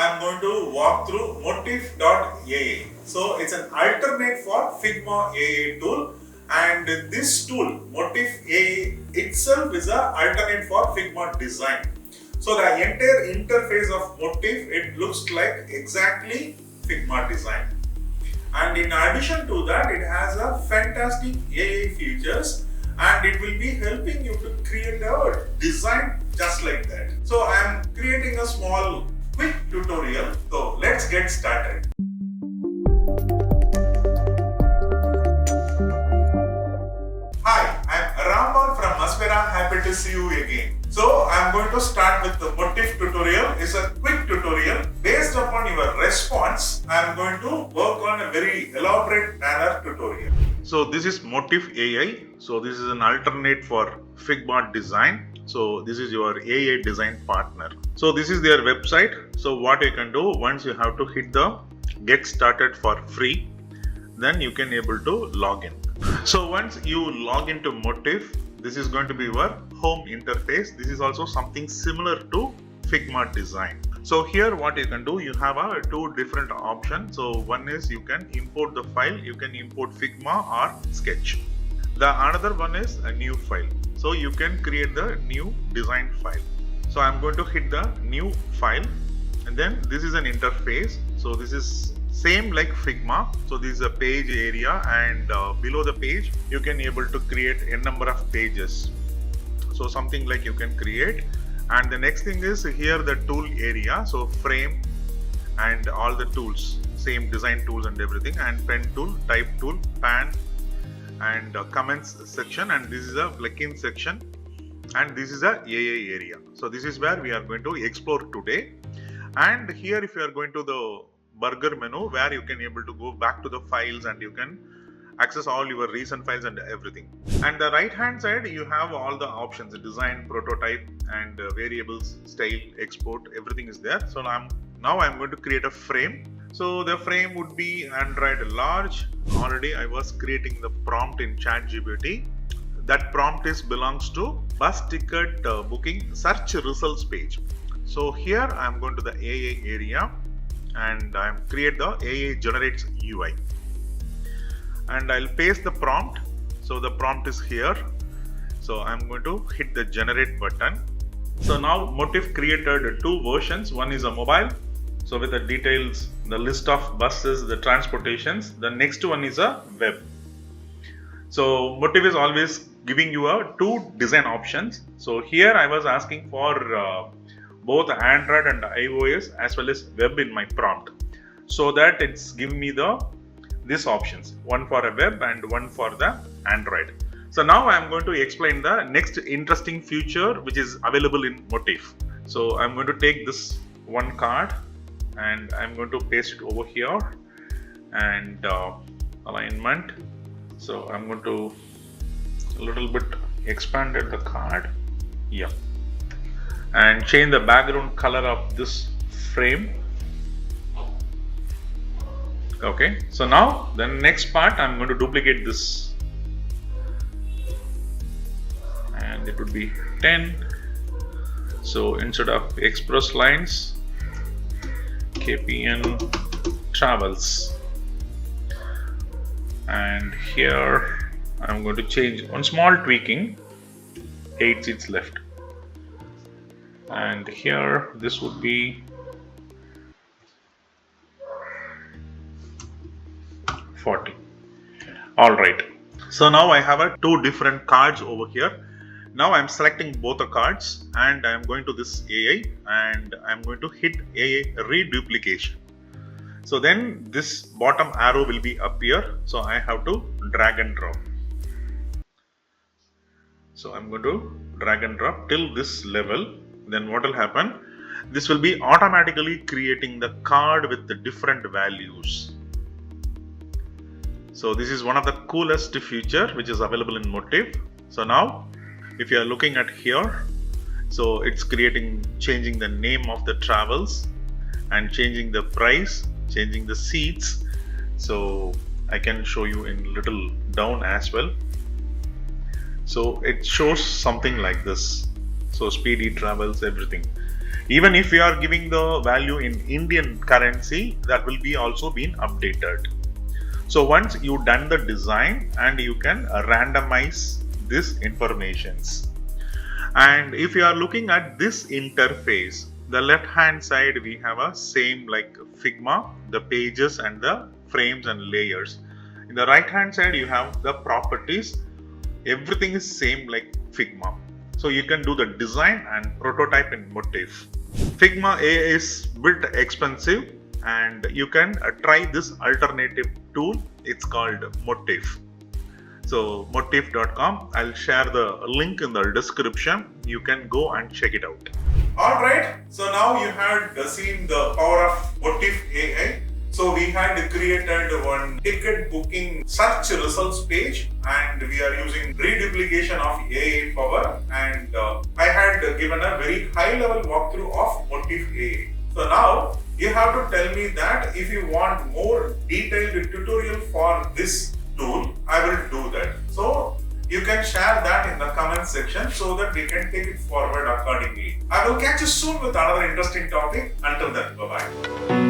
I am going to walk through Motif.ai. So it's an alternate for Figma AI tool, and this tool Motif AI itself is an alternate for Figma design. So the entire interface of Motif, it looks like exactly Figma design. And in addition to that, it has a fantastic AI features, and it will be helping you to create a design just like that. So I am creating a small quick tutorial. So let's get started. Hi, I am Ramal from Aspira. Happy to see you again. So I am going to start with the Motif tutorial. It's a quick tutorial. Based upon your response, I am going to work on a very elaborate manner tutorial. So this is Motif AI. So this is an alternate for Figma design. So this is your AI design partner. So this is their website. So what you can do, once you have to hit the get started for free, then you can able to log in. So once you log into Motif, this is going to be your home interface. This is also something similar to Figma design. So here what you can do, you have two different options. So one is you can import the file, you can import Figma or Sketch. The another one is a new file. So you can create the new design file. So I'm going to hit the new file, and then this is an interface. So this is same like Figma. So this is a page area, and below the page you can able to create a number of pages. So something like you can create. And the next thing is here the tool area. So frame and all the tools, same design tools and everything, and pen tool, type tool, pan, and comments section, and this is a plugin section, and this is a AI area. So this is where we are going to explore today. And here if you are going to the burger menu, where you can able to go back to the files and you can access all your recent files and everything. And the right hand side you have all the options, design, prototype, and variables, style, export, everything is there. So now I'm going to create a frame. So the frame would be Android large. Already I was creating the prompt in ChatGPT. That prompt belongs to bus ticket booking search results page. So here I am going to the AI area, and I am create the AI generates UI, and I'll paste the prompt. So the prompt is here. So I'm going to hit the generate button. So now Motif created two versions. One is a mobile, so with the details, the list of buses, the transportations. The next one is a web. So Motif is always giving you two design options. So here I was asking for both Android and iOS as well as web in my prompt, so that it's giving me these options, one for a web and one for the Android. So now I am going to explain the next interesting feature which is available in Motif. So I'm going to take this one card and I'm going to paste it over here, and alignment. So I'm going to a little bit expanded the card, yeah, and change the background color of this frame. Okay, so now the next part I'm going to duplicate this, and it would be 10. So instead of express lines, KPN travels, and here I'm going to change one small tweaking, 8 seats left, and here this would be 40. All right, so now I have two different cards over here. Now I'm selecting both the cards, and I'm going to this AI, and I'm going to hit AI reduplication. So then this bottom arrow will be appear. So I have to drag and drop. So I'm going to drag and drop till this level. Then what will happen? This will be automatically creating the card with the different values. So this is one of the coolest feature which is available in Motif. So now if you are looking at here, so it's changing the name of the travels and changing the price, changing the seats. So I can show you in little down as well. So it shows something like this. So speedy travels, everything. Even if you are giving the value in Indian currency, that will be also been updated. So once you done the design, and you can randomize this informations. And if you are looking at this interface, the left hand side we have a same like Figma, the pages and the frames and layers. In the right hand side you have the properties. Everything is same like Figma. So you can do the design and prototype in Motif. Figma AI is bit expensive, and you can try this alternative tool. It's called Motif. So motif.com, I'll share the link in the description. You can go and check it out. Alright, so now you had seen the power of Motif AI. So we had created one ticket booking search results page, and we are using reduplication of AI power, and I had given a very high level walkthrough of Motif AI. So now you have to tell me that if you want more detailed tutorial for this tool, I will do that. So you can share that in the comment section so that we can take it forward accordingly. I will catch you soon with another interesting topic. Until then, bye-bye.